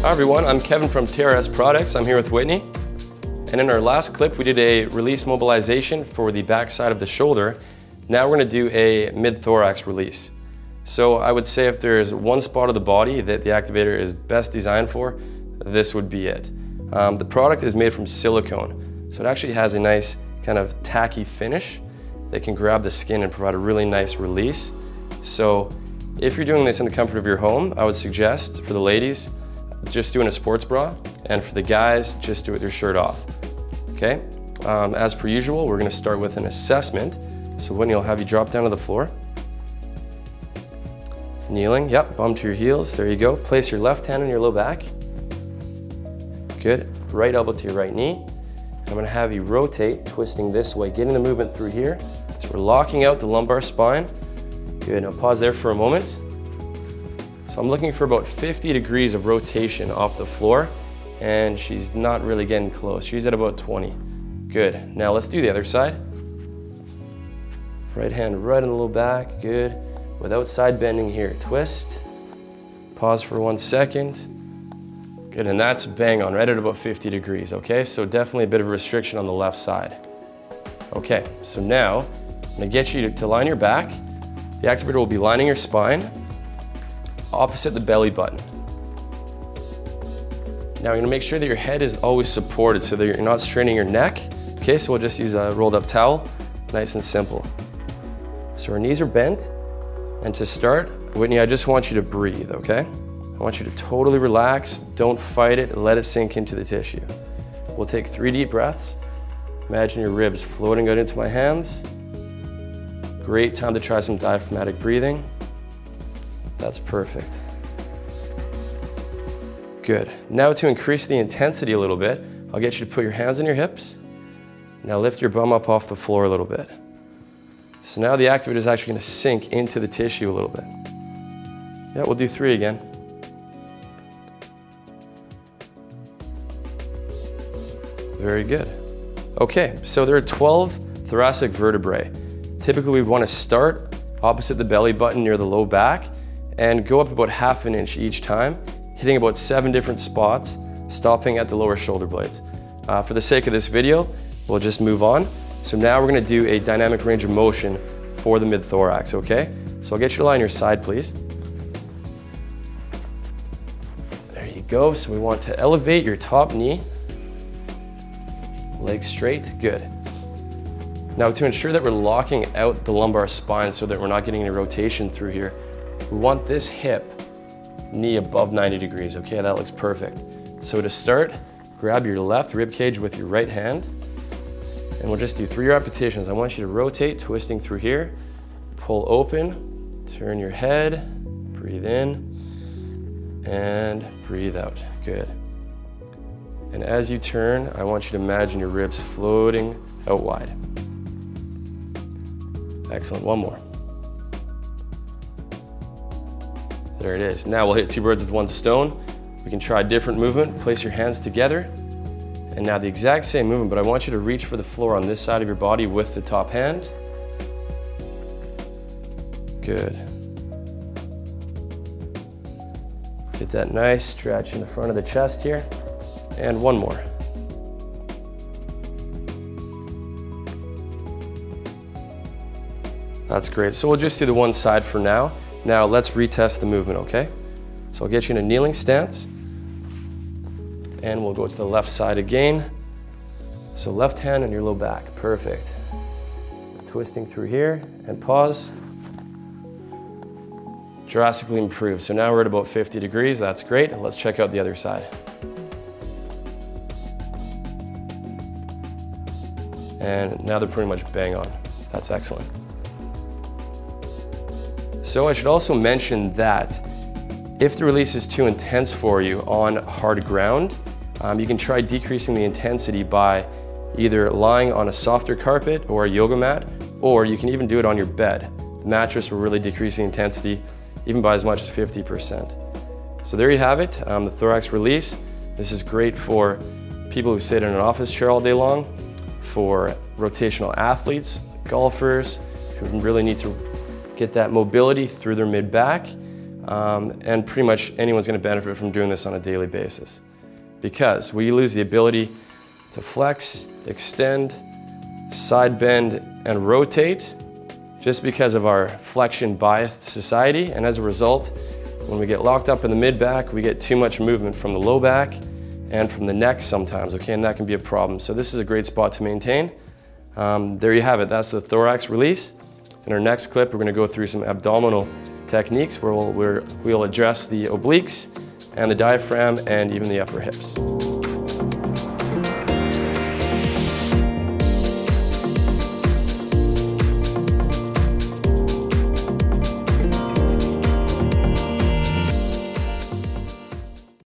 Hi everyone, I'm Kevin from Teres Products. I'm here with Whitney. And in our last clip, we did a release mobilization for the back side of the shoulder. Now we're going to do a mid-thorax release. So I would say if there's one spot of the body that the Activ8r is best designed for, this would be it. The product is made from silicone, so it actually has a nice kind of tacky finish that can grab the skin and provide a really nice release. So if you're doing this in the comfort of your home, I would suggest for the ladies, just doing a sports bra, and for the guys, just do it with your shirt off. Okay? As per usual, we're going to start with an assessment. So Whitney will have you drop down to the floor. Kneeling, yep, bum to your heels, there you go. Place your left hand on your low back. Good, right elbow to your right knee. I'm going to have you rotate, twisting this way, getting the movement through here. So we're locking out the lumbar spine. Good, now pause there for a moment. So I'm looking for about 50 degrees of rotation off the floor, and she's not really getting close. She's at about 20. Good, now let's do the other side. Right hand right in the low back, good. Without side bending here, twist. Pause for 1 second. Good, and that's bang on, right at about 50 degrees, okay? So definitely a bit of a restriction on the left side. Okay, so now I'm gonna get you to line your back. The Activ8r will be lining your spine opposite the belly button. Now you're gonna make sure that your head is always supported so that you're not straining your neck. Okay, so we'll just use a rolled up towel, nice and simple. So our knees are bent, and to start, Whitney, I just want you to breathe, okay? I want you to totally relax, don't fight it, let it sink into the tissue. We'll take 3 deep breaths. Imagine your ribs floating out into my hands. Great time to try some diaphragmatic breathing. That's perfect. Good. Now to increase the intensity a little bit, I'll get you to put your hands on your hips. Now lift your bum up off the floor a little bit. So now the Activ8r is actually going to sink into the tissue a little bit. Yeah, we'll do 3 again. Very good. Okay, so there are 12 thoracic vertebrae. Typically we want to start opposite the belly button near the low back and go up about ½ an inch each time, hitting about 7 different spots, stopping at the lower shoulder blades. For the sake of this video, we'll just move on. So now we're going to do a dynamic range of motion for the mid-thorax, okay? So I'll get you to lie on your side, please. There you go. So we want to elevate your top knee. Legs straight, good. Now to ensure that we're locking out the lumbar spine so that we're not getting any rotation through here, we want this hip, knee above 90 degrees, okay? That looks perfect. So to start, grab your left rib cage with your right hand, and we'll just do 3 repetitions. I want you to rotate, twisting through here, pull open, turn your head, breathe in, and breathe out, good. And as you turn, I want you to imagine your ribs floating out wide. Excellent, 1 more. There it is. Now we'll hit 2 birds with 1 stone. We can try a different movement. Place your hands together. And now the exact same movement, but I want you to reach for the floor on this side of your body with the top hand. Good. Get that nice stretch in the front of the chest here. And 1 more. That's great. So we'll just do the one side for now. Now let's retest the movement, okay? So I'll get you in a kneeling stance. And we'll go to the left side again. So left hand on your low back, perfect. Twisting through here and pause. Drastically improved. So now we're at about 50 degrees, that's great. Let's check out the other side. And now they're pretty much bang on. That's excellent. So I should also mention that if the release is too intense for you on hard ground, you can try decreasing the intensity by either lying on a softer carpet or a yoga mat, or you can even do it on your bed. The mattress will really decrease the intensity even by as much as 50%. So there you have it, the thorax release. This is great for people who sit in an office chair all day long, for rotational athletes, golfers who really need to get that mobility through their mid-back. and pretty much anyone's going to benefit from doing this on a daily basis, because we lose the ability to flex, extend, side bend, and rotate just because of our flexion biased society. And as a result, when we get locked up in the mid back, we get too much movement from the low back and from the neck sometimes, okay, and that can be a problem. So this is a great spot to maintain. There you have it, that's the thorax release. In our next clip, we're gonna go through some abdominal techniques where we'll address the obliques and the diaphragm and even the upper hips.